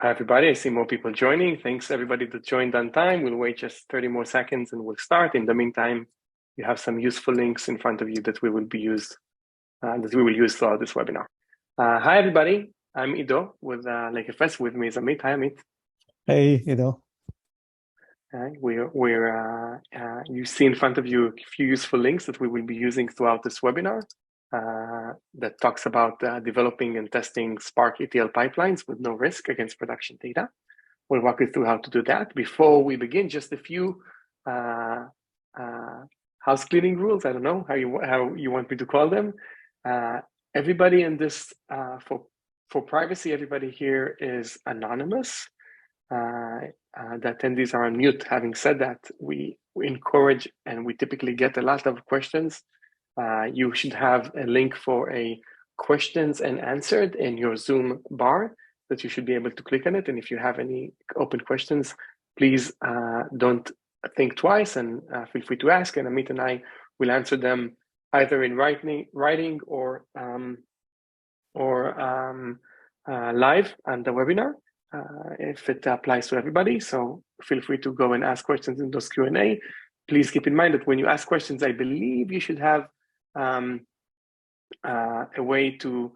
Hi, everybody. I see more people joining. Thanks, everybody that joined on time. We'll wait just 30 more seconds and we'll start. In the meantime, you have some useful links in front of you that we will use throughout this webinar. Hi, everybody. I'm Ido with lakeFS. With me is Amit. Hi, Amit. Hey, Ido. You see in front of you a few useful links that we will be using throughout this webinar that talks about developing and testing Spark ETL pipelines with no risk against production data. We'll walk you through how to do that. Before we begin, just a few house cleaning rules. I don't know how you want me to call them. Everybody in this, for privacy, everybody here is anonymous. The attendees are on mute. Having said that, we encourage and we typically get a lot of questions. You should have a link for a questions and answered in your Zoom bar that you should be able to click on it. And if you have any open questions, please don't think twice and feel free to ask. And Amit and I will answer them either in writing or live on the webinar. If it applies to everybody. So feel free to go and ask questions in those Q&A. Please keep in mind that when you ask questions, I believe you should have a way to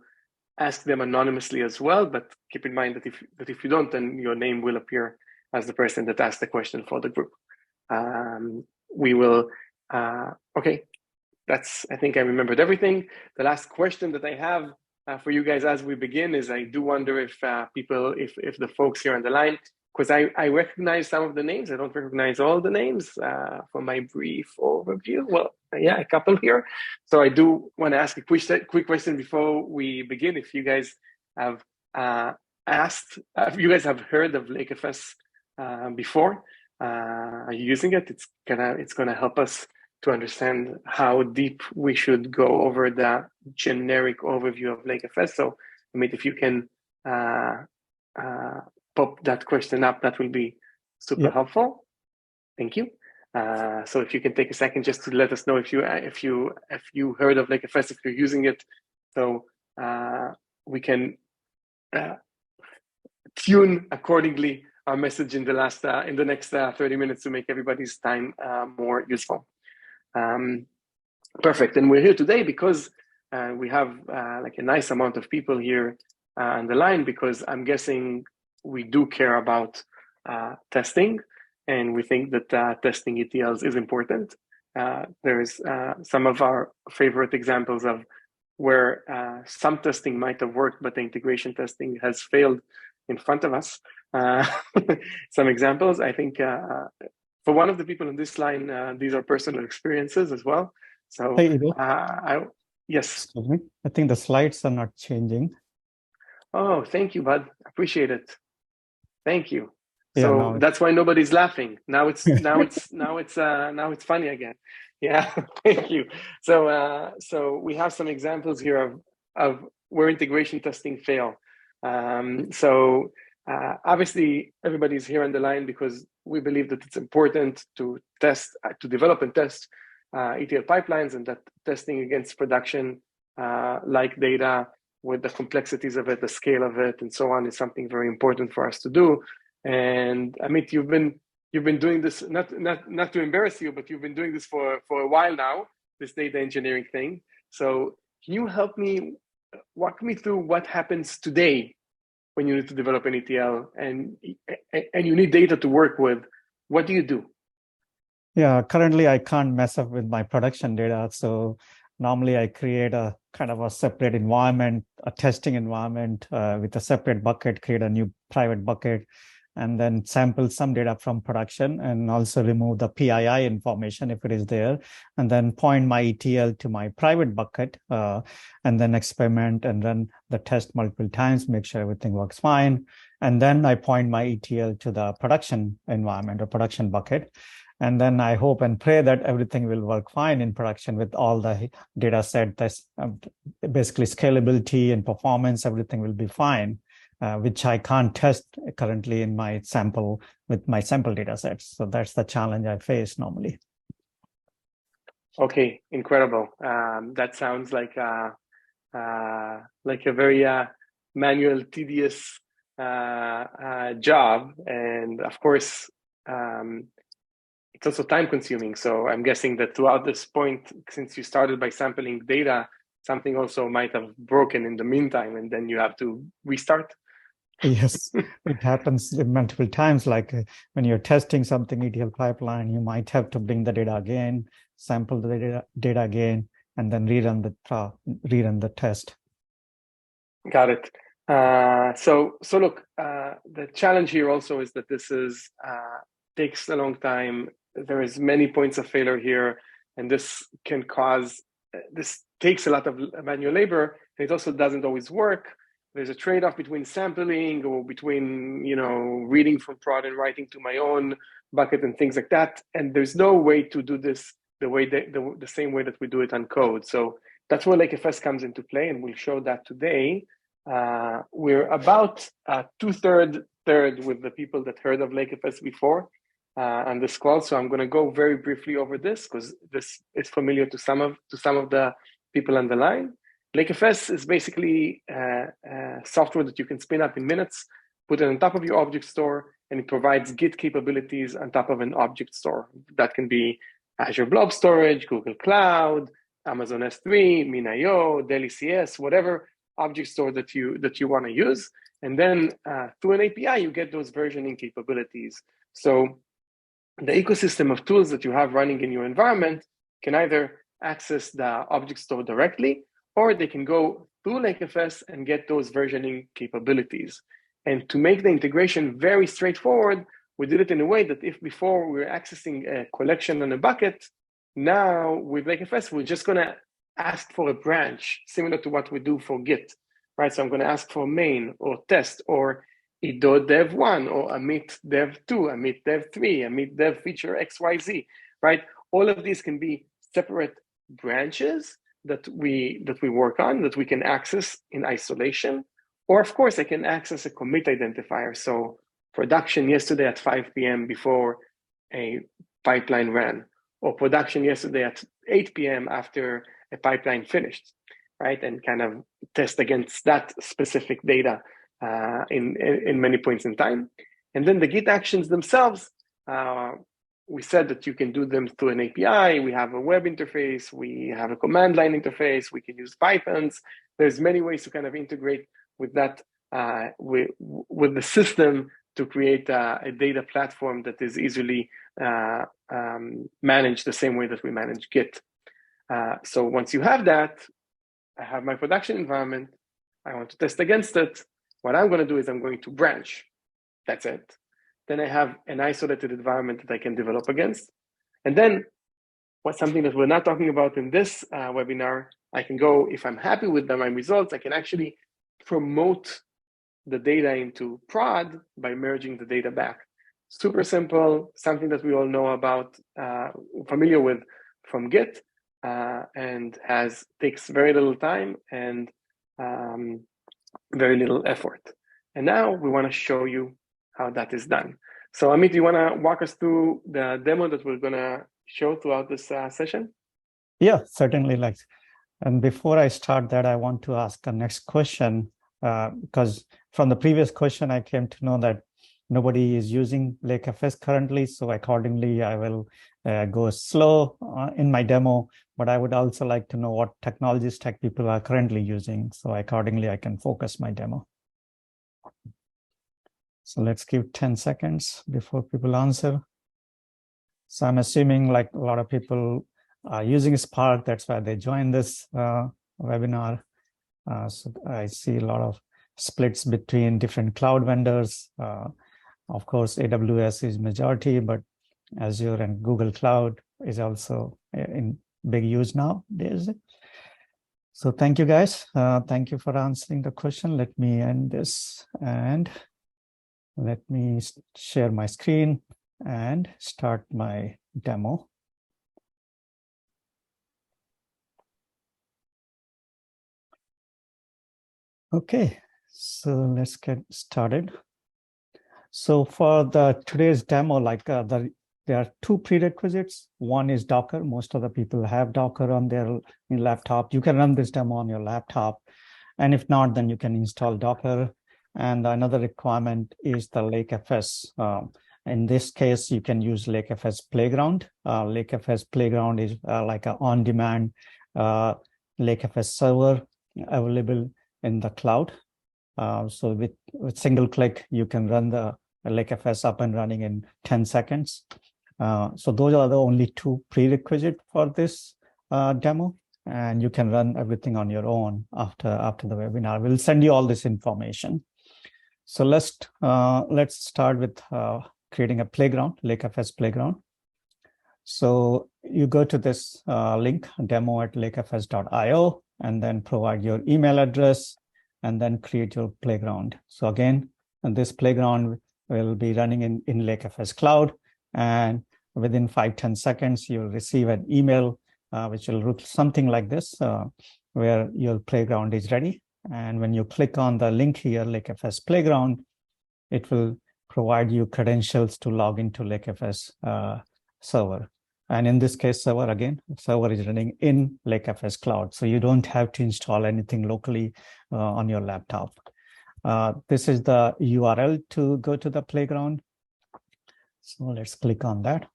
ask them anonymously as well. But keep in mind that if you don't, then your name will appear as the person that asked the question for the group. Okay, I think I remembered everything. The last question that I have for you guys as we begin is I do wonder if if the folks here on the line, because I recognize some of the names, I don't recognize all the names from my brief overview. Well, yeah, a couple here. So I do want to ask a quick question before we begin. If you guys have if you guys have heard of lakeFS before, are you using it? It's gonna help us to understand how deep we should go over the generic overview of lakeFS. So, Amit, if you can pop that question up, that will be super helpful. Thank you. So if you can take a second just to let us know if you heard of lakeFS, if you're using it, so we can tune accordingly our message in the next 30 minutes to make everybody's time more useful. Perfect. And we're here today because we have like a nice amount of people here on the line, because I'm guessing we do care about testing, and we think that testing ETLs is important. There's some of our favorite examples of where some testing might have worked, but the integration testing has failed in front of us. Some examples, I think, for one of the people in this line, these are personal experiences as well. So, hey, Ido. Yes. Excuse me. I think the slides are not changing. Oh, thank you, bud. Appreciate it. Thank you. Yeah, so that's why nobody's laughing. Now it's funny again. Yeah, thank you. So we have some examples here of where integration testing fail. Obviously, everybody's here on the line because we believe that it's important to develop and test ETL pipelines, and that testing against production like data with the complexities of it, the scale of it, and so on is something very important for us to do. And Amit, you've been doing this, not to embarrass you, but you've been doing this for a while now, this data engineering thing. So can you walk me through what happens today when you need to develop an ETL and you need data to work with? What do you do? Yeah, currently I can't mess up with my production data. So normally I create a kind of a separate environment, a testing environment with a separate bucket, create a new private bucket, and then sample some data from production and also remove the PII information if it is there, and then point my ETL to my private bucket and then experiment and run the test multiple times, make sure everything works fine. And then I point my ETL to the production environment or production bucket. And then I hope and pray that everything will work fine in production with all the data set. That's basically scalability and performance, everything will be fine, which I can't test currently in my sample with my sample data sets. So that's the challenge I face normally. Okay, incredible. That sounds like a very manual, tedious job, and of course, it's also time consuming. So I'm guessing that throughout this point, since you started by sampling data, something also might have broken in the meantime, and then you have to restart. Yes, it happens multiple times. Like when you're testing something ETL pipeline, you might have to bring the data again, sample the data again, and then rerun the test. Got it. So look, the challenge here also is that this is takes a long time. There is many points of failure here, and this can cause, this takes a lot of manual labor, and it also doesn't always work. There's a trade-off between sampling or between, reading from prod and writing to my own bucket and things like that. And there's no way to do this the same way that we do it on code. So that's where lakeFS comes into play, and we'll show that today. We're about third with the people that heard of lakeFS before on this call. So I'm going to go very briefly over this because this is familiar to some of the people on the line. lakeFS is basically software that you can spin up in minutes, put it on top of your object store, and it provides Git capabilities on top of an object store. That can be Azure Blob Storage, Google Cloud, Amazon S3, Min.io, Dell ECS, whatever object store that you want to use. And then through an API, you get those versioning capabilities. So the ecosystem of tools that you have running in your environment can either access the object store directly, or they can go through lakeFS and get those versioning capabilities. And to make the integration very straightforward, we did it in a way that if before we were accessing a collection on a bucket, now with lakeFS, we're just going to ask for a branch, similar to what we do for Git, right? So I'm going to ask for main or test or dev1 or amit dev2, amit dev3, amit dev feature XYZ, right? All of these can be separate branches that we work on, that we can access in isolation. Or of course, I can access a commit identifier. So production yesterday at 5 p.m. before a pipeline ran, or production yesterday at 8 p.m. after a pipeline finished, right? And kind of test against that specific data in many points in time. And then the Git actions themselves, we said that you can do them through an API. We have a web interface. We have a command line interface. We can use Pythons. There's many ways to kind of integrate with that, with the system to create a data platform that is easily managed the same way that we manage Git. So once you have that, I have my production environment. I want to test against it. What I'm going to do is I'm going to branch. That's it. Then I have an isolated environment that I can develop against. And then what's something that we're not talking about in this webinar, I can go, if I'm happy with my results, I can actually promote the data into prod by merging the data back. Super simple, something that we all know about, familiar with from Git, and takes very little time and very little effort. And now we want to show you how that is done. So Amit, do you want to walk us through the demo that we're going to show throughout this session? Yeah, certainly. And before I start that, I want to ask the next question, because from the previous question, I came to know that nobody is using lakeFS currently. So accordingly, I will go slow in my demo, but I would also like to know what technology stack people are currently using. So accordingly, I can focus my demo. So let's give 10 seconds before people answer. So I'm assuming like a lot of people are using Spark. That's why they joined this webinar. So I see a lot of splits between different cloud vendors. Of course, AWS is majority, but Azure and Google Cloud is also in big use nowadays. So thank you, guys. Thank you for answering the question. Let me end this and let me share my screen and start my demo. Okay, so let's get started. So for today's demo, there are two prerequisites. One is Docker. Most of the people have Docker on their laptop. You can run this demo on your laptop. And if not, then you can install Docker. And another requirement is the lakeFS. In this case, you can use lakeFS Playground. lakeFS Playground is like an on-demand lakeFS server available in the cloud. So with single click, you can run the lakeFS up and running in 10 seconds. So those are the only two prerequisites for this demo. And you can run everything on your own after the webinar. We'll send you all this information. So let's start with creating a playground, lakeFS Playground. So you go to this link, demo@lakefs.io, and then provide your email address, and then create your playground. So again, this playground will be running in lakeFS Cloud, and within 5-10 seconds, you'll receive an email which will look something like this, where your playground is ready. And when you click on the link here, lakeFS Playground, it will provide you credentials to log into lakeFS server. And in this case, server is running in lakeFS Cloud. So you don't have to install anything locally on your laptop. This is the URL to go to the playground. So let's click on that.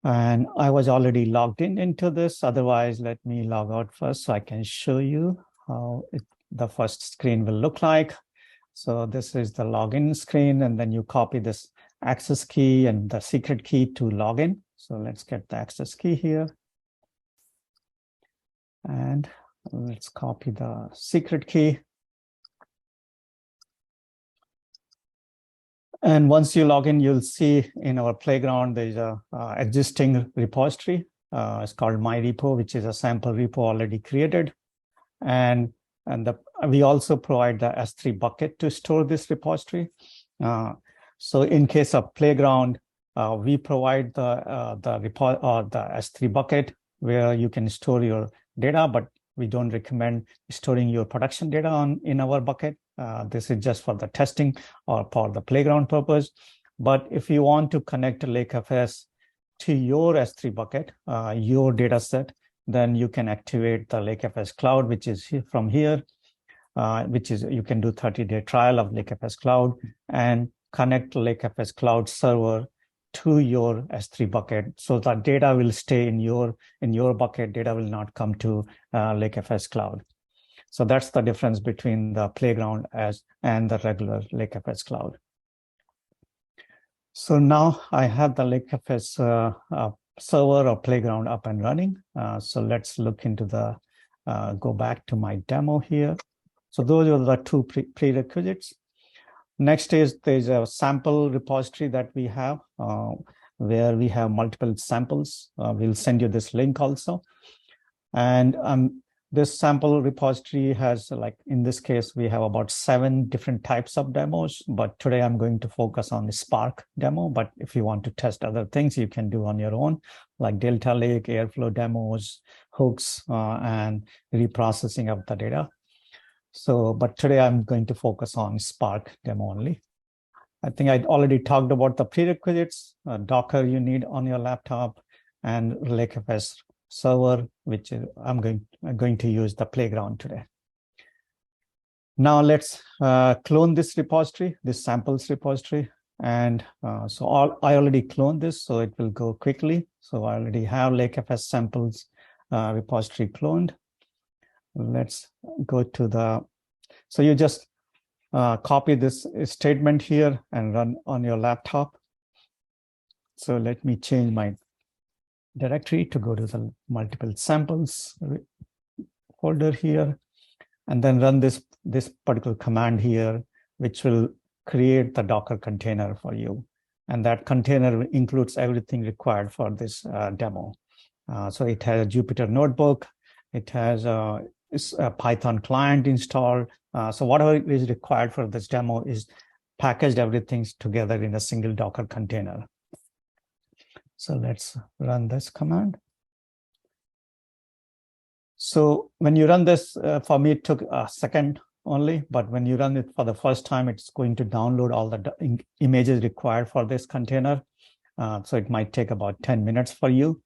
And I was already logged into this. Otherwise, let me log out first so I can show you how the first screen will look like. So this is the login screen, and then you copy this access key and the secret key to log in. So let's get the access key here. And let's copy the secret key. And once you log in, you'll see in our playground, there's a existing repository. It's called My Repo, which is a sample repo already created. And we also provide the S3 bucket to store this repository. So in case of playground, we provide the S3 bucket where you can store your data, but we don't recommend storing your production data in our bucket. This is just for the testing or for the playground purpose. But if you want to connect lakeFS to your S3 bucket, your data set, then you can activate the lakeFS Cloud, which is from here, which is you can do 30-day trial of lakeFS Cloud and connect lakeFS Cloud server to your S3 bucket, so that data will stay in your bucket. Data will not come to lakeFS Cloud. So that's the difference between the playground and the regular lakeFS Cloud. So now I have the lakeFS server or playground up and running. So let's look into go back to my demo here. So those are the two prerequisites. Next is there's a sample repository that we have where we have multiple samples. We'll send you this link also. And this sample repository has, like in this case, we have about 7 different types of demos, but today I'm going to focus on the Spark demo. But if you want to test other things, you can do on your own, like Delta Lake, Airflow demos, hooks, and reprocessing of the data. So, but today I'm going to focus on Spark demo only. I think I already talked about the prerequisites, Docker you need on your laptop, and lakeFS server, which I'm going to use the playground today. Now let's clone this repository, this samples repository. And so I already cloned this, so it will go quickly. So I already have lakeFS samples repository cloned. Let's go to so you just copy this statement here and run on your laptop. So let me change my directory to go to the multiple samples folder here, and then run this particular command here, which will create the Docker container for you. And that container includes everything required for this demo. So it has a Jupyter notebook, it has a Python client installed. So whatever is required for this demo is packaged everything together in a single Docker container. So let's run this command. So when you run this, for me, it took a second only, but when you run it for the first time, it's going to download all the images required for this container. So it might take about 10 minutes for you.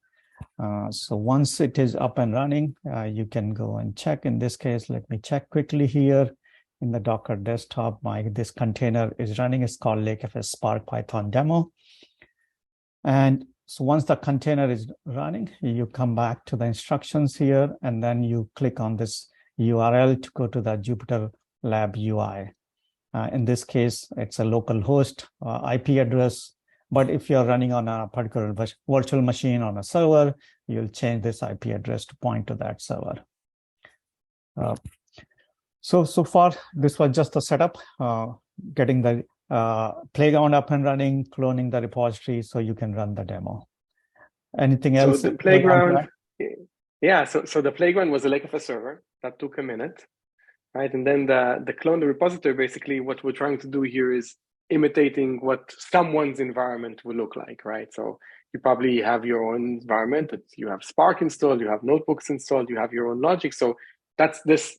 So once it is up and running, you can go and check. In this case, let me check quickly here. in the Docker desktop, this container is running. It's called lakeFS Spark Python demo. And so once the container is running, you come back to the instructions here, and then you click on this URL to go to the Jupyter Lab UI. In this case, it's a local host IP address. But if you're running on a particular virtual machine on a server, you'll change this IP address to point to that server. So far, this was just a setup, getting the playground up and running, cloning the repository so you can run the demo. Anything else? So the playground, yeah, so the playground was a lakeFS server. That took a minute, right? And then the clone the repository, basically what we're trying to do here is imitating what someone's environment will look like, right? So you probably have your own environment, that you have Spark installed, you have notebooks installed, you have your own logic. So that's this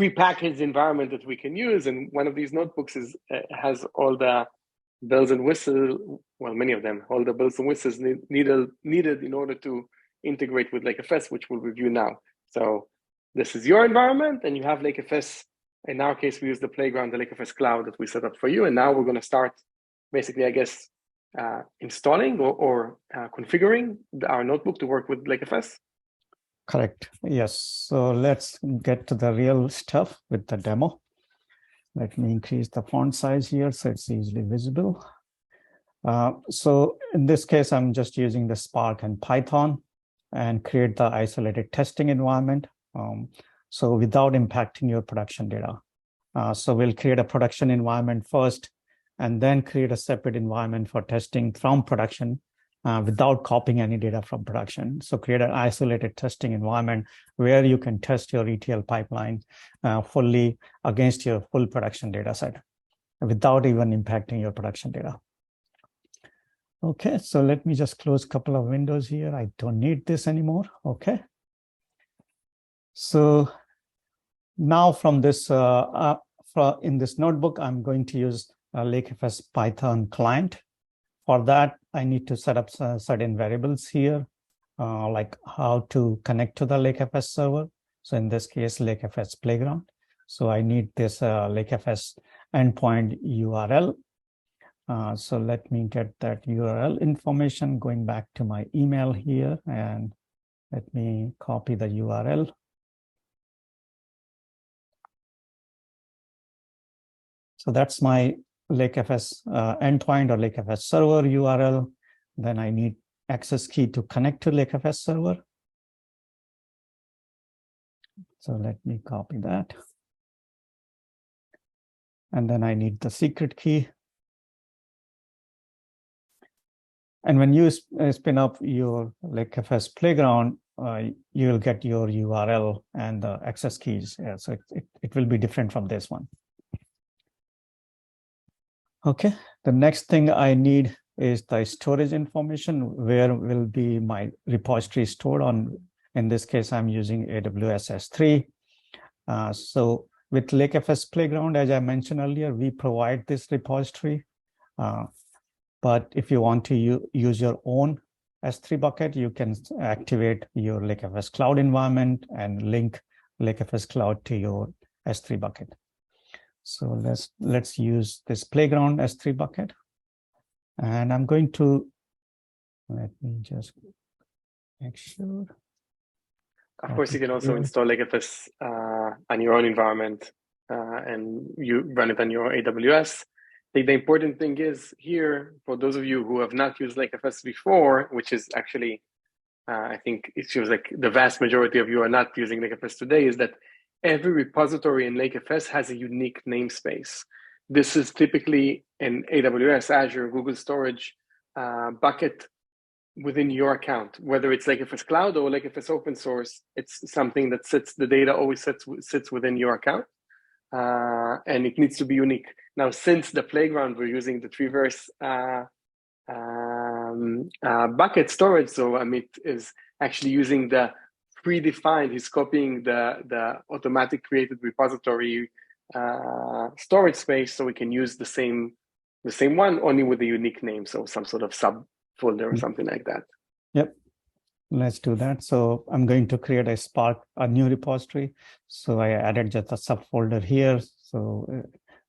prepackaged environment that we can use. And one of these notebooks has all the bells and whistles, well, many of them, all the bells and whistles needed in order to integrate with lakeFS, which we'll review now. So this is your environment, and you have lakeFS. In our case, we use the playground, the lakeFS cloud that we set up for you. And now we're going to start basically, I guess, installing or configuring our notebook to work with lakeFS. Correct. Yes. So let's get to the real stuff with the demo. Let me increase the font size here so it's easily visible. So in this case, I'm just using the Spark and Python and create the isolated testing environment. So without impacting your production data. So we'll create a production environment first, and then create a separate environment for testing from production without copying any data from production. So create an isolated testing environment where you can test your ETL pipeline fully against your full production data set without even impacting your production data. Okay, so let me just close a couple of windows here. I don't need this anymore. Okay. So now from this, in this notebook, I'm going to use a lakeFS Python client. For that, I need to set up certain variables here, like how to connect to the lakeFS server. So in this case, lakeFS playground. So I need this lakeFS endpoint URL. So let me get that URL information going back to my email here, and let me copy the URL. So that's my lakeFS endpoint or lakeFS server URL. Then I need access key to connect to lakeFS server. So let me copy that. And then I need the secret key. And when you spin up your lakeFS playground, you'll get your URL and the access keys. Yeah, so it will be different from this one. Okay, the next thing I need is the storage information. Where will be my repository stored on? In this case, I'm using AWS S3. So with lakeFS Playground, as I mentioned earlier, we provide this repository. But if you want to use your own S3 bucket, you can activate your lakeFS Cloud environment and link lakeFS Cloud to your S3 bucket. So let's use this Playground S3 bucket. And I'm going to, let me just make sure. Of course, you can also install lakeFS on your own environment and you run it on your AWS. The important thing is here, for those of you who have not used lakeFS before, which is actually, I think it feels like the vast majority of you are not using lakeFS today, is that every repository in lakeFS has a unique namespace. This is typically an AWS, Azure, Google Storage bucket within your account, whether it's lakeFS Cloud or lakeFS open source. It's something that the data always sits within your account, and it needs to be unique. Now, since the playground, we're using the Treeverse bucket storage, so Amit is actually using the predefined, he's copying the automatic created repository storage space, so we can use the same one, only with a unique name, so some sort of subfolder or something like that. Yep, let's do that. So I'm going to create a new repository. So I added just a subfolder here. So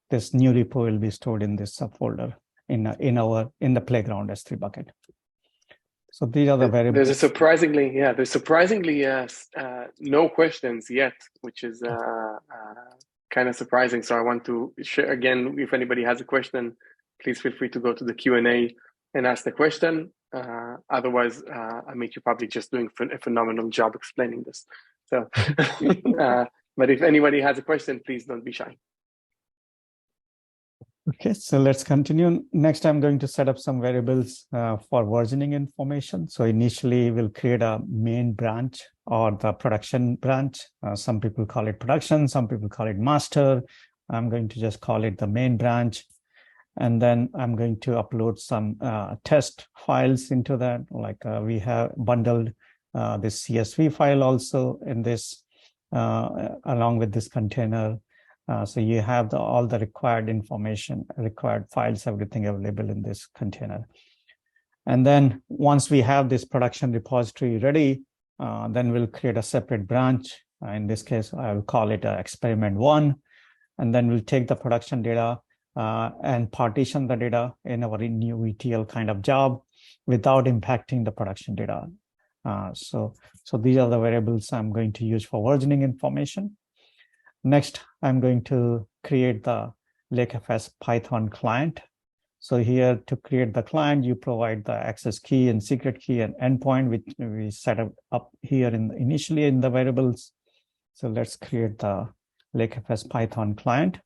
this new repo will be stored in this subfolder in the playground S3 bucket. So these are the variables. There's surprisingly no questions yet, which is kind of surprising. So I want to share again, if anybody has a question, please feel free to go to the Q&A and ask the question. Otherwise, Amit, you're probably just doing a phenomenal job explaining this. So, but if anybody has a question, please don't be shy. Okay, so let's continue. Next, I'm going to set up some variables for versioning information. So initially, we'll create a main branch or the production branch. Some people call it production, some people call it master. I'm going to just call it the main branch. And then I'm going to upload some test files into that. Like we have bundled this CSV file also in this, along with this container. So you have all the required information, required files, everything available in this container. And then once we have this production repository ready, then we'll create a separate branch. In this case, I will call it experiment 1. And then we'll take the production data and partition the data in our new ETL kind of job without impacting the production data. So these are the variables I'm going to use for versioning information. Next, I'm going to create the lakeFS Python client. So here to create the client, you provide the access key and secret key and endpoint, which we set up here initially in the variables. So let's create the lakeFS Python client.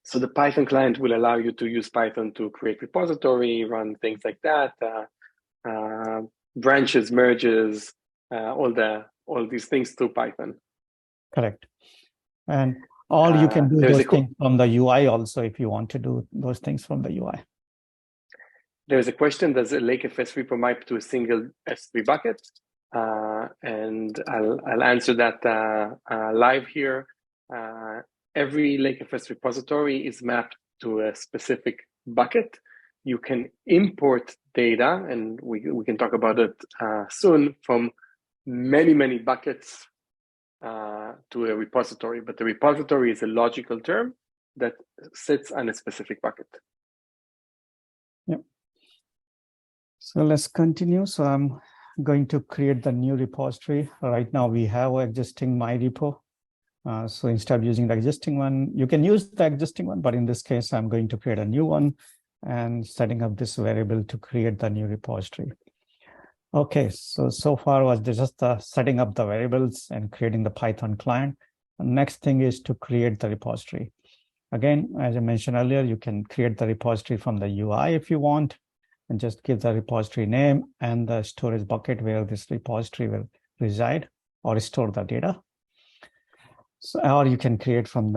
So the Python client will allow you to use Python to create repository, run things like that, branches, merges, all these things through Python. Correct. And you can do those things from the UI also if you want to do those things from the UI. There's a question, does a lakeFS repo map to a single S3 bucket? And I'll answer that live here. Every lakeFS repository is mapped to a specific bucket. You can import data, and we can talk about it soon, from many buckets to a repository, but the repository is a logical term that sits on a specific bucket. Yep. So let's continue. So I'm going to create the new repository. Right now we have an existing my repo. So instead of using the existing one, you can use the existing one, but in this case, I'm going to create a new one and setting up this variable to create the new repository. Okay, so far was just the setting up the variables and creating the Python client. The next thing is to create the repository. Again, as I mentioned earlier, you can create the repository from the UI if you want, and just give the repository name and the storage bucket where this repository will reside or store the data. So, or you can create from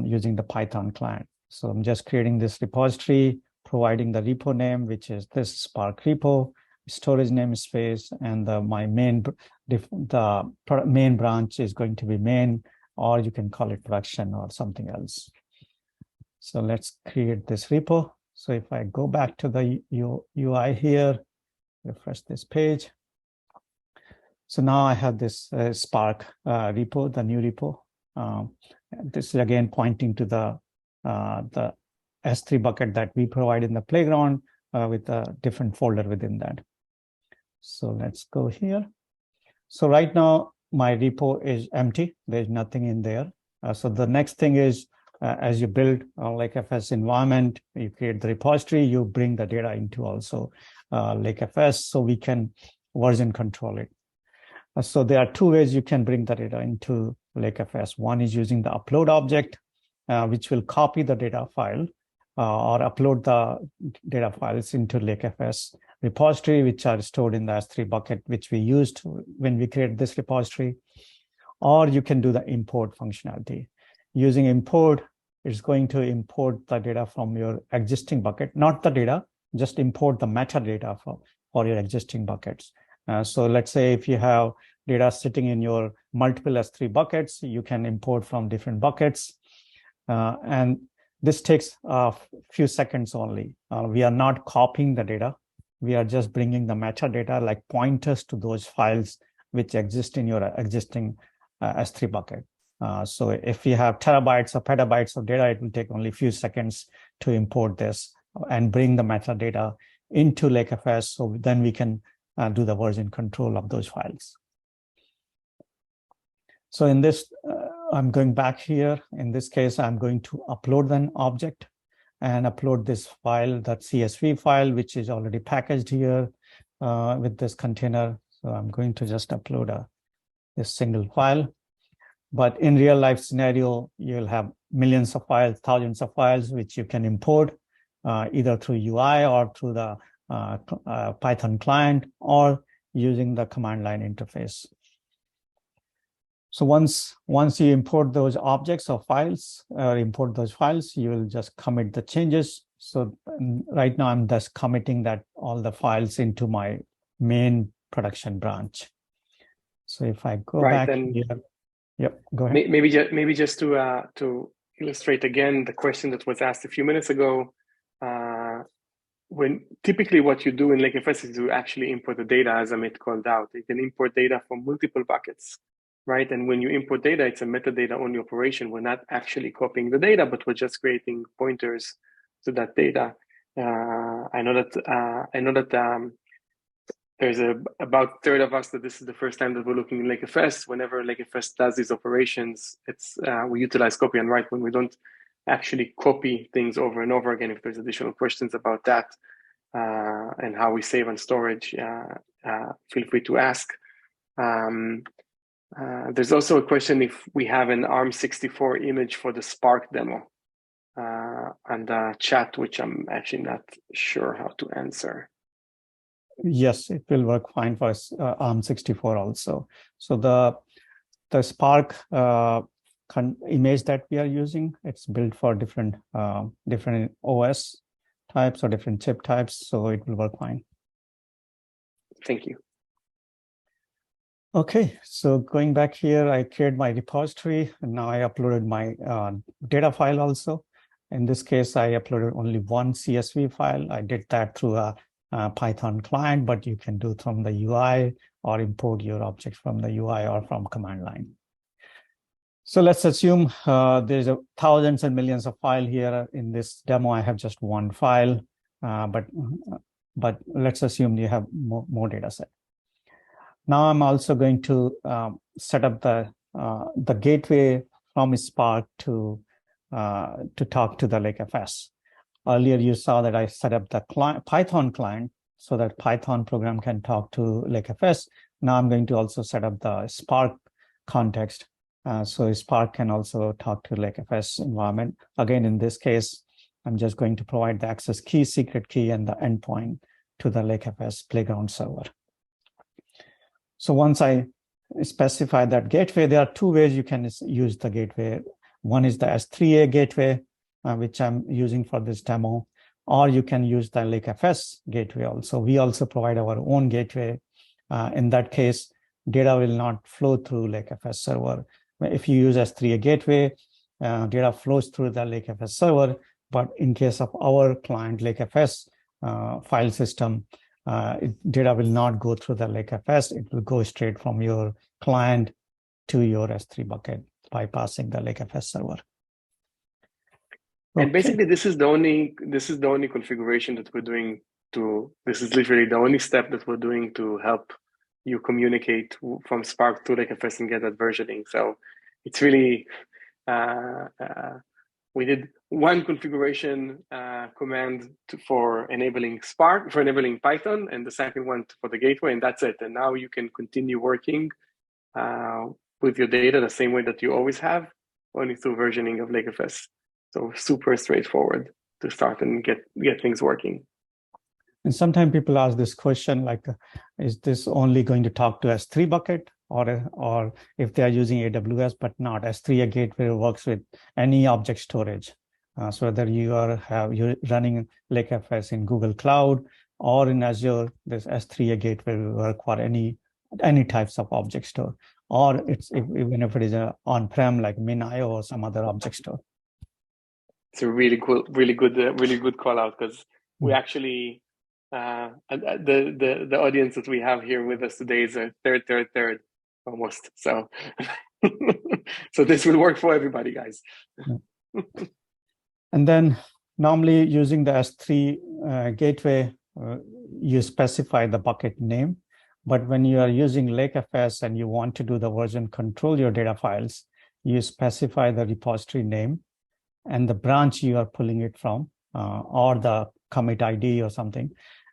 using the Python client. So I'm just creating this repository, providing the repo name, which is this Spark repo, storage namespace, and my main branch is going to be main, or you can call it production or something else. So let's create this repo. So if I go back to the UI here, refresh this page. So now I have this Spark repo, the new repo. This is again pointing to the S3 bucket that we provide in the playground with a different folder within that. So let's go here. So right now my repo is empty. There's nothing in there. So the next thing is as you build lakeFS environment, you create the repository, you bring the data into also lakeFS so we can version control it. So there are two ways you can bring the data into lakeFS. One is using the upload object, which will copy the data file or upload the data files into lakeFS repository, which are stored in the S3 bucket, which we used when we created this repository. Or you can do the import functionality. Using import, it's going to import the data from your existing bucket, not the data, just import the metadata for your existing buckets. So let's say if you have data sitting in your multiple S3 buckets, you can import from different buckets. And this takes a few seconds only. We are not copying the data. We are just bringing the metadata like pointers to those files which exist in your existing S3 bucket. So if you have terabytes or petabytes of data, it will take only a few seconds to import this and bring the metadata into lakeFS. So then we can do the version control of those files. So in this, I'm going back here. In this case, I'm going to upload an object and upload this file, that CSV file, which is already packaged here with this container. So I'm going to just upload this single file. But in real life scenario, you'll have millions of files, thousands of files, which you can import either through UI or through the Python client or using the command line interface. So once you import those objects or files, import those files, you will just commit the changes. So right now I'm just committing that all the files into my main production branch. So if I go back here, yep, go ahead. Maybe just to illustrate again the question that was asked a few minutes ago. When typically what you do in lakeFS is you actually import the data, as Amit called out. You can import data from multiple buckets, right? And when you import data, it's a metadata only operation. We're not actually copying the data, but we're just creating pointers to that data. I know that there's about a third of us that this is the first time that we're looking in lakeFS. Whenever lakeFS does these operations, it's we utilize copy and write when we don't actually copy things over and over again. If there's additional questions about that and how we save on storage, feel free to ask. There's also a question if we have an ARM64 image for the Spark demo and chat, which I'm actually not sure how to answer. Yes, it will work fine for ARM64 also. So the Spark image that we are using, it's built for different OS types or different chip types, so it will work fine. Thank you. Okay, so going back here, I created my repository, and now I uploaded my data file also. In this case, I uploaded only one CSV file. I did that through a Python client, but you can do it from the UI or import your object from the UI or from command line. So let's assume there's thousands and millions of files here. In this demo, I have just one file, but let's assume you have more data set. Now I'm also going to set up the gateway from Spark to talk to the lakeFS. Earlier, you saw that I set up the Python client so that Python program can talk to lakeFS. Now I'm going to also set up the Spark context. So Spark can also talk to lakeFS environment. Again, in this case, I'm just going to provide the access key, secret key, and the endpoint to the lakeFS playground server. So once I specify that gateway, there are two ways you can use the gateway. One is the S3A gateway, which I'm using for this demo, or you can use the lakeFS gateway also. We also provide our own gateway. In that case, data will not flow through lakeFS server. If you use S3A gateway, data flows through the lakeFS server, but in case of our client lakeFS file system, data will not go through the lakeFS. It will go straight from your client to your S3 bucket, bypassing the lakeFS server. And basically, this is the only configuration that we're doing this is literally the only step that we're doing to help you communicate from Spark to lakeFS and get that versioning. So it's really, we did one configuration command for enabling Spark, for enabling Python, and the second one for the gateway, and that's it. And now you can continue working with your data the same way that you always have, only through versioning of lakeFS. So super straightforward to start and get things working. And sometimes people ask this question, like, is this only going to talk to S3 bucket, or if they are using AWS, but not S3 gateway works with any object storage. So whether you're running lakeFS in Google Cloud or in Azure, this S3 gateway will work for any types of object store, or even if it is on-prem like MinIO or some other object store. It's a really good call out, because we actually the audience that we have here with us today is a third almost. So So this will work for everybody, guys. And then normally using the S3 gateway, you specify the bucket name. But when you are using lakeFS and you want to do the version control your data files, you specify the repository name and the branch you are pulling it from, or the commit ID or something,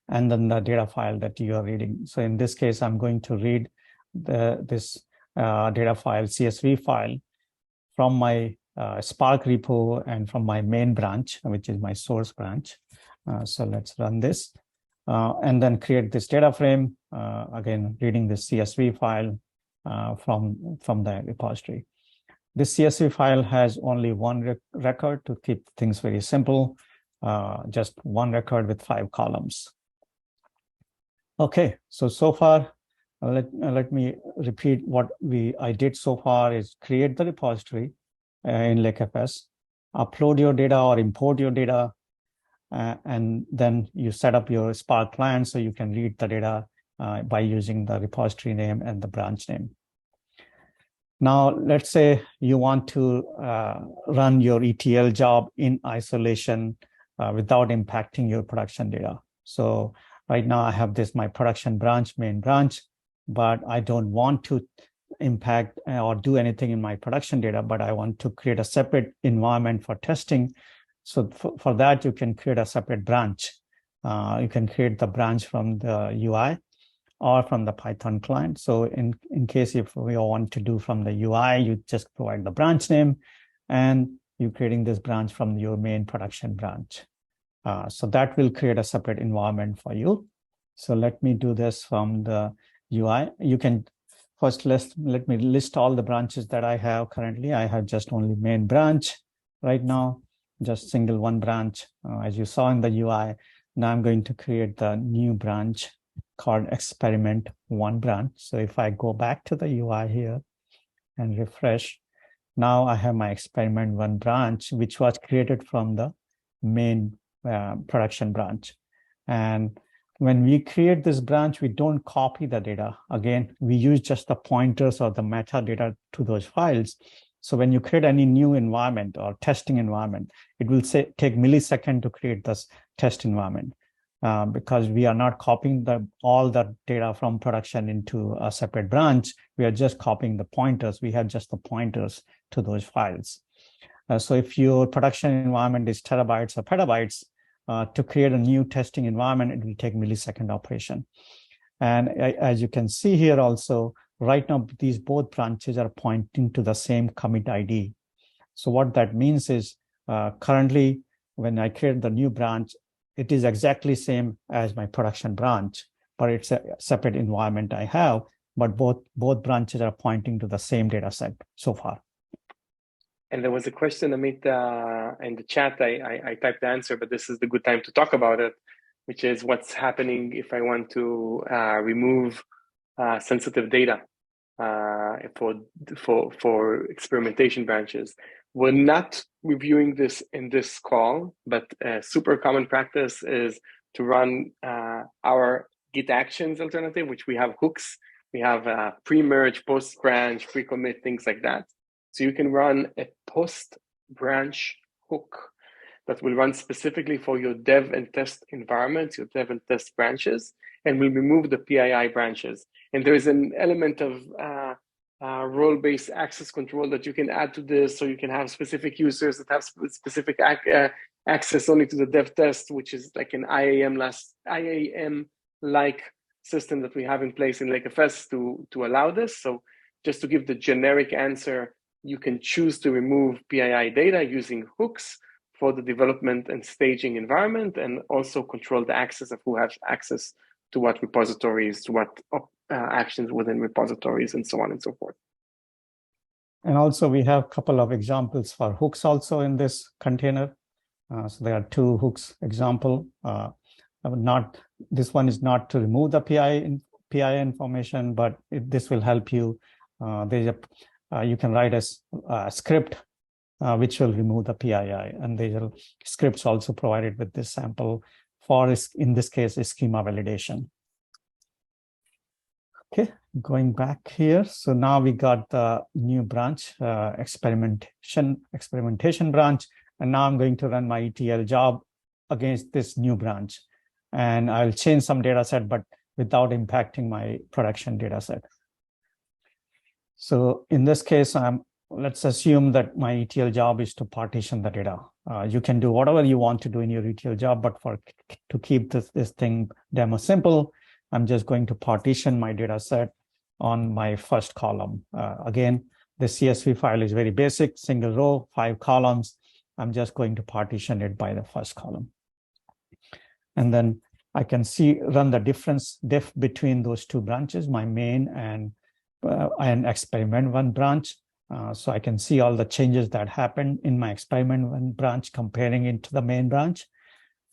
and then the data file that you are reading. So in this case, I'm going to read this data file, CSV file, from my Spark repo and from my main branch, which is my source branch. So let's run this and then create this data frame, again, reading this CSV file from the repository. This CSV file has only one record to keep things very simple, just one record with 5 columns. Okay, so far, let me repeat what I did so far is create the repository in lakeFS, upload your data or import your data, and then you set up your Spark client so you can read the data by using the repository name and the branch name. Now, let's say you want to run your ETL job in isolation without impacting your production data. So right now I have this, my production branch, main branch, but I don't want to impact or do anything in my production data, but I want to create a separate environment for testing. So for that, you can create a separate branch. You can create the branch from the UI or from the Python client. So in case if we want to do from the UI, you just provide the branch name and you're creating this branch from your main production branch. So that will create a separate environment for you. So let me do this from the UI. You can first let me list all the branches that I have currently. I have just only main branch right now, just single one branch, as you saw in the UI. Now I'm going to create the new branch called experiment one branch. So if I go back to the UI here and refresh, now I have my experiment one branch, which was created from the main production branch. And when we create this branch, we don't copy the data. Again, we use just the pointers or the metadata to those files. So when you create any new environment or testing environment, it will take millisecond to create this test environment. Because we are not copying all the data from production into a separate branch. We are just copying the pointers. We have just the pointers to those files. So if your production environment is terabytes or petabytes, to create a new testing environment, it will take millisecond operation. And as you can see here also, right now, these both branches are pointing to the same commit ID. So what that means is currently, when I create the new branch, it is exactly same as my production branch, but it's a separate environment I have, but both branches are pointing to the same data set so far. And there was a question, Amit, in the chat. I typed the answer, but this is the good time to talk about it, which is what's happening if I want to remove sensitive data for experimentation branches. We're not reviewing this in this call, but super common practice is to run our Git Actions alternative, which we have hooks. We have pre-merge, post-branch, pre-commit, things like that. So you can run a post-branch hook that will run specifically for your dev and test environments, your dev and test branches, and will remove the PII branches. And there is an element of role-based access control that you can add to this, so you can have specific users that have specific access only to the dev test, which is like an IAM-like system that we have in place in lakeFS to allow this. So just to give the generic answer, you can choose to remove PII data using hooks for the development and staging environment, and also control the access of who has access to what repositories, to what actions within repositories, and so on and so forth. And also we have a couple of examples for hooks also in this container. So there are 2 hooks example. This one is not to remove the PII information, but this will help you. You can write a script which will remove the PII, and there are scripts also provided with this sample for, in this case, schema validation. Okay, going back here. So now we got the new branch, experimentation branch. And now I'm going to run my ETL job against this new branch. And I'll change some data set, but without impacting my production data set. So in this case, let's assume that my ETL job is to partition the data. You can do whatever you want to do in your ETL job, but to keep this thing demo simple, I'm just going to partition my data set on my first column. Again, the CSV file is very basic, single row, 5 columns. I'm just going to partition it by the first column. And then I can run the diff between those two branches, my main and experiment one branch. So I can see all the changes that happened in my experiment one branch, comparing it to the main branch.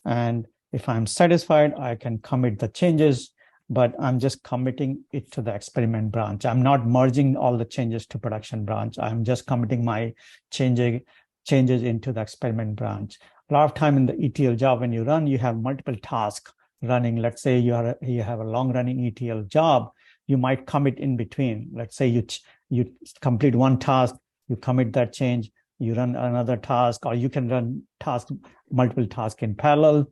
And if I'm satisfied, I can commit the changes, but I'm just committing it to the experiment branch. I'm not merging all the changes to production branch. I'm just committing my changes into the experiment branch. A lot of time in the ETL job, when you run, you have multiple tasks running. Let's say you have a long-running ETL job. You might commit in between. Let's say you complete one task, you commit that change, you run another task, or you can run multiple tasks in parallel.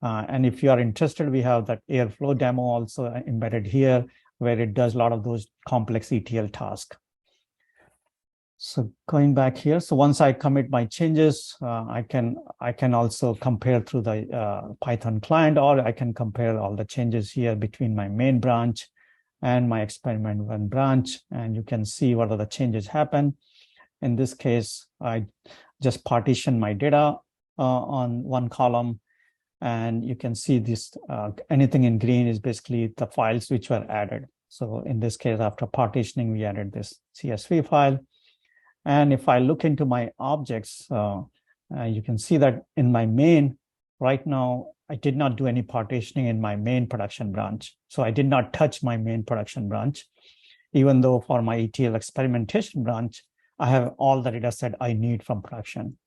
And if you are interested, we have that Airflow demo also embedded here, where it does a lot of those complex ETL tasks. So going back here, so once I commit my changes, I can also compare through the Python client, or I can compare all the changes here between my main branch and my experiment one branch, and you can see what are the changes happen. In this case, I just partition my data on one column, and you can see this, anything in green is basically the files which were added. So in this case, after partitioning, we added this CSV file. And if I look into my objects, you can see that in my main, right now, I did not do any partitioning in my main production branch. So I did not touch my main production branch, even though for my ETL experimentation branch, I have all the data set I need from production.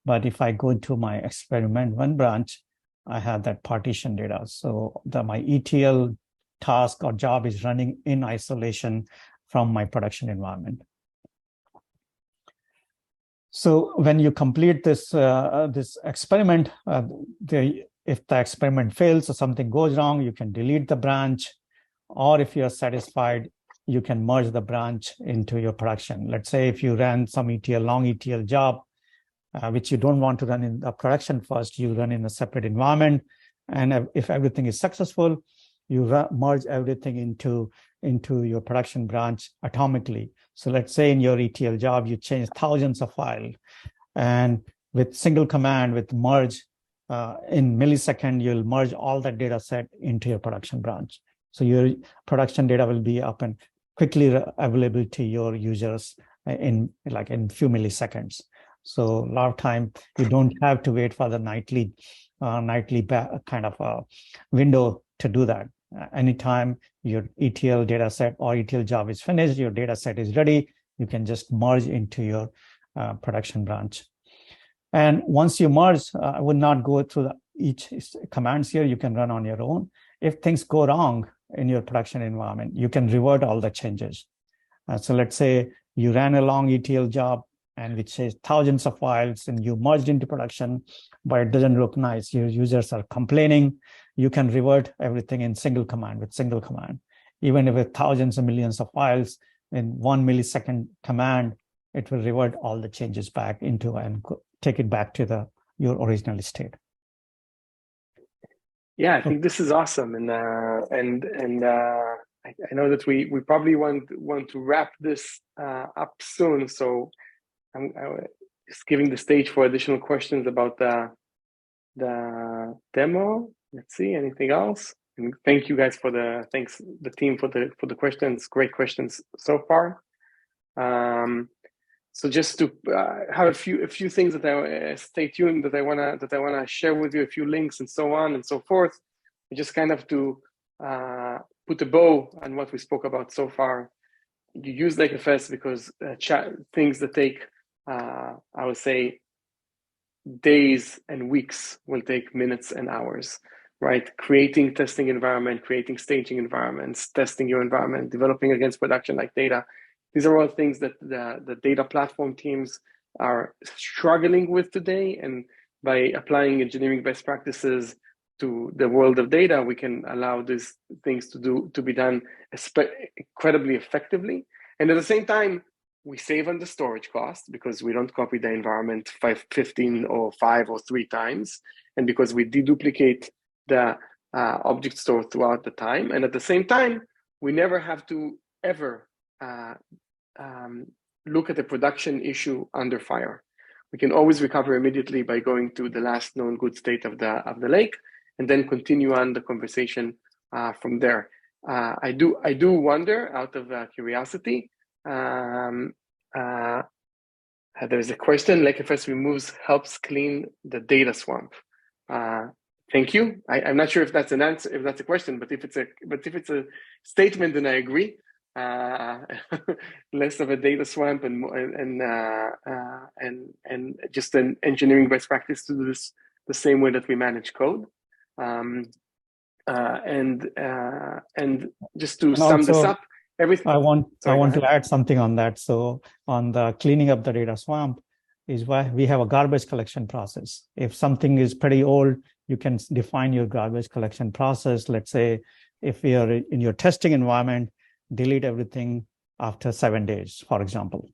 But if I go to my experiment one branch, I have that partition data. So my ETL task or job is running in isolation from my production environment. So when you complete this experiment, if the experiment fails or something goes wrong, you can delete the branch, or if you're satisfied, you can merge the branch into your production. Let's say if you ran some long ETL job, which you don't want to run in the production first, you run in a separate environment. And if everything is successful, you merge everything into your production branch atomically. So let's say in your ETL job, you change thousands of files, and with single command, with merge, in millisecond, you'll merge all that data set into your production branch. So your production data will be up and quickly available to your users in few milliseconds. So a lot of time, you don't have to wait for the nightly kind of a window to do that. Anytime your ETL data set or ETL job is finished, your data set is ready, you can just merge into your production branch. And once you merge, I would not go through each commands here. You can run on your own. If things go wrong in your production environment, you can revert all the changes. So let's say you ran a long ETL job and which says thousands of files, and you merged into production, but it doesn't look nice. Your users are complaining. You can revert everything in single command with single command. Even if it's thousands of millions of files, in 1 millisecond command, it will revert all the changes back into and take it back to your original state. Yeah, I think this is awesome, and I know that we probably want to wrap this up soon. So I'm just giving the stage for additional questions about the demo. Let's see, anything else? And thank you guys thanks the team for the questions. Great questions so far. So just to have a few things that I stay tuned that I wanna share with you, a few links and so on and so forth, just kind of to put a bow on what we spoke about so far. You use lakeFS because things that take I would say days and weeks will take minutes and hours. right? Creating testing environment, creating staging environments, testing your environment, developing against production-like data. These are all things that the data platform teams are struggling with today. And by applying engineering best practices to the world of data, we can allow these things to be done incredibly effectively. And at the same time, we save on the storage cost because we don't copy the environment 15 or 5 or 3 times. And because we deduplicate the object store throughout the time. And at the same time, we never have to ever look at a production issue under fire. We can always recover immediately by going to the last known good state of the lake, and then continue on the conversation from there. I do wonder, out of curiosity, there's a question: lakeFS helps clean the data swamp. Thank you. I'm not sure if that's an answer, if that's a question, but if it's a statement, then I agree. Less of a data swamp and just an engineering best practice to do this the same way that we manage code. And just to sum this up, everything. I want to add something on that. So on the cleaning up the data swamp is why we have a garbage collection process. If something is pretty old, you can define your garbage collection process. Let's say if we are in your testing environment, delete everything after 7 days, for example.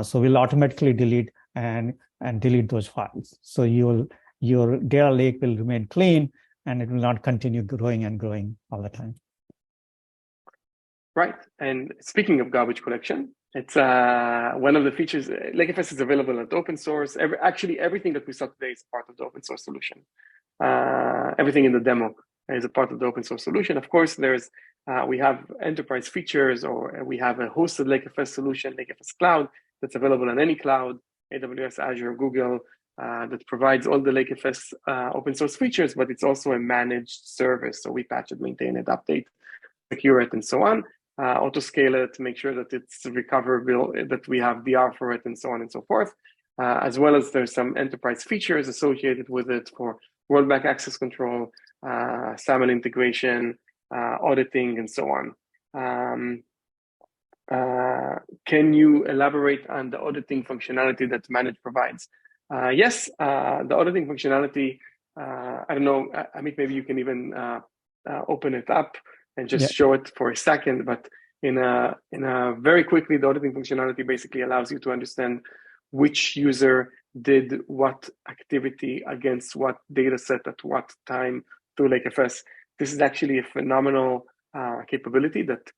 So we'll automatically delete and delete those files. So your data lake will remain clean and it will not continue growing and growing all the time. Right. And speaking of garbage collection, it's one of the features. lakeFS is available at open source. Actually, everything that we saw today is part of the open source solution. Everything in the demo is a part of the open source solution. Of course, we have enterprise features, or we have a hosted lakeFS solution, lakeFS Cloud, that's available on any cloud, AWS, Azure, Google, that provides all the lakeFS open source features, but it's also a managed service. So we patch it, maintain it, update, secure it, and so on. Auto-scale it, make sure that it's recoverable, that we have DR for it, and so on and so forth. As well as there's some enterprise features associated with it for rollback access control, SAML integration, auditing, and so on. Can you elaborate on the auditing functionality that Manage provides? Yes, the auditing functionality, I don't know, Amit, maybe you can even open it up and just show it for a second, but in a very quickly, the auditing functionality basically allows you to understand which user did what activity against what data set at what time through lakeFS. This is actually a phenomenal capability that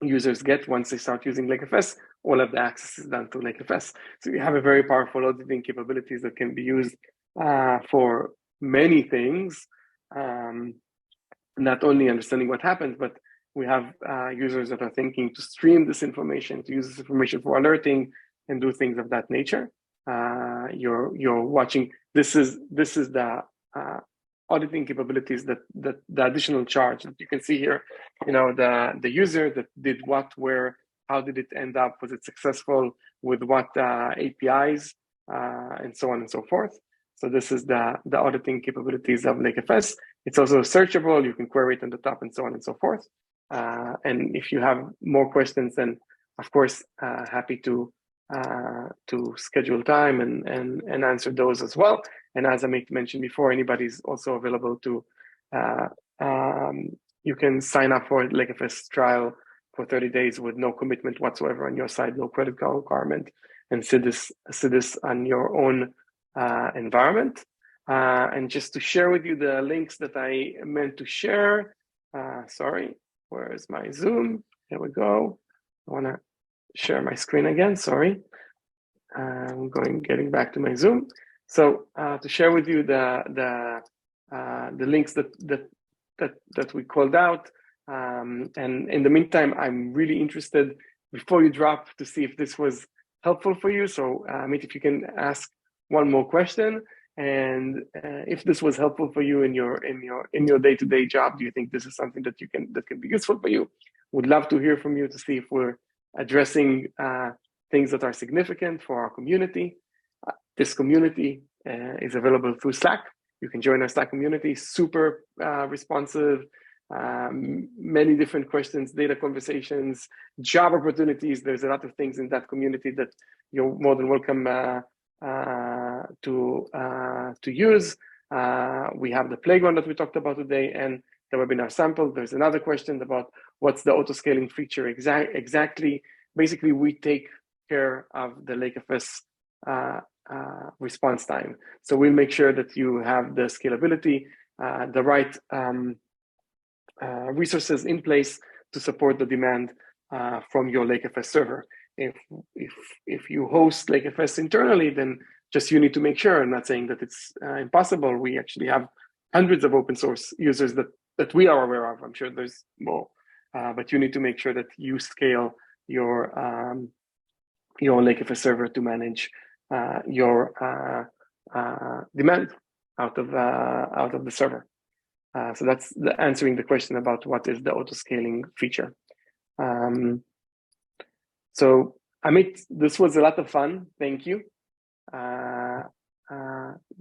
users get once they start using lakeFS. All of the access is done through lakeFS. So we have a very powerful auditing capabilities that can be used for many things. Not only understanding what happens, but we have users that are thinking to stream this information, to use this information for alerting and do things of that nature. You're watching. This is the auditing capabilities that the additional charge that you can see here. You know, the user that did what, where, how did it end up? Was it successful with what APIs and so on and so forth. So this is the auditing capabilities of lakeFS. It's also searchable. You can query it on the top and so on and so forth. And if you have more questions, then of course, happy to schedule time and answer those as well. And as I mentioned before, anybody's also available to, you can sign up for lakeFS trial for 30 days with no commitment whatsoever on your side, no credit card requirement, and see this on your own environment. And just to share with you the links that I meant to share. Sorry, where is my Zoom? Here we go. I want to share my screen again. Sorry, I'm getting back to my Zoom. So to share with you the links that we called out. And in the meantime, I'm really interested before you drop to see if this was helpful for you. So Amit, if you can ask one more question, and if this was helpful for you in your day-to-day job, do you think this is something that can be useful for you? Would love to hear from you to see if we're addressing things that are significant for our community. This community is available through Slack. You can join our Slack community, super responsive, many different questions, data conversations, job opportunities. There's a lot of things in that community that you're more than welcome to use. We have the playground that we talked about today and the webinar sample. There's another question about what's the auto-scaling feature exactly. Basically, we take care of the lakeFS response time. So we'll make sure that you have the scalability, the right resources in place to support the demand from your lakeFS server. If you host lakeFS internally, then just you need to make sure. I'm not saying that it's impossible. We actually have hundreds of open source users that we are aware of. I'm sure there's more, but you need to make sure that you scale your lakeFS server to manage your demand out of the server. So that's answering the question about what is the auto-scaling feature. So Amit, this was a lot of fun. Thank you.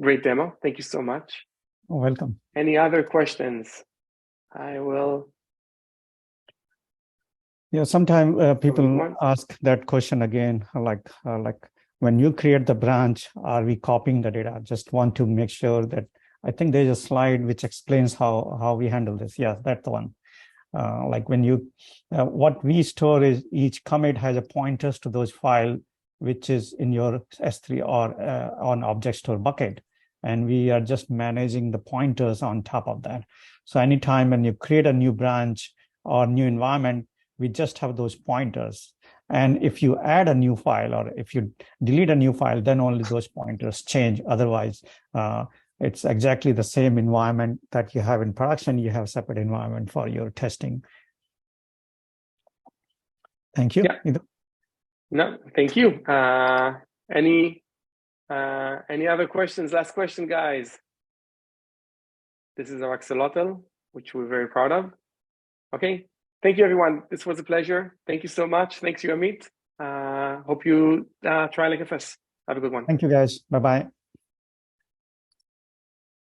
Great demo. Thank you so much. Welcome. Any other questions? I will. Yeah, sometimes people ask that question again, like when you create the branch, are we copying the data? Just want to make sure that, I think there's a slide which explains how we handle this. Yeah, that's the one. Like when you, what we store is each commit has a pointers to those files, which is in your S3 or on object store bucket. And we are just managing the pointers on top of that. So anytime when you create a new branch or new environment, we just have those pointers. And if you add a new file or if you delete a new file, then only those pointers change. Otherwise, it's exactly the same environment that you have in production. You have a separate environment for your testing. Thank you. Yeah. No, thank you. Any other questions? Last question, guys. This is our axolotl, which we're very proud of. Okay. Thank you, everyone. This was a pleasure. Thank you so much. Thanks, you, Amit. Hope you try lakeFS. Have a good one. Thank you, guys. Bye-bye.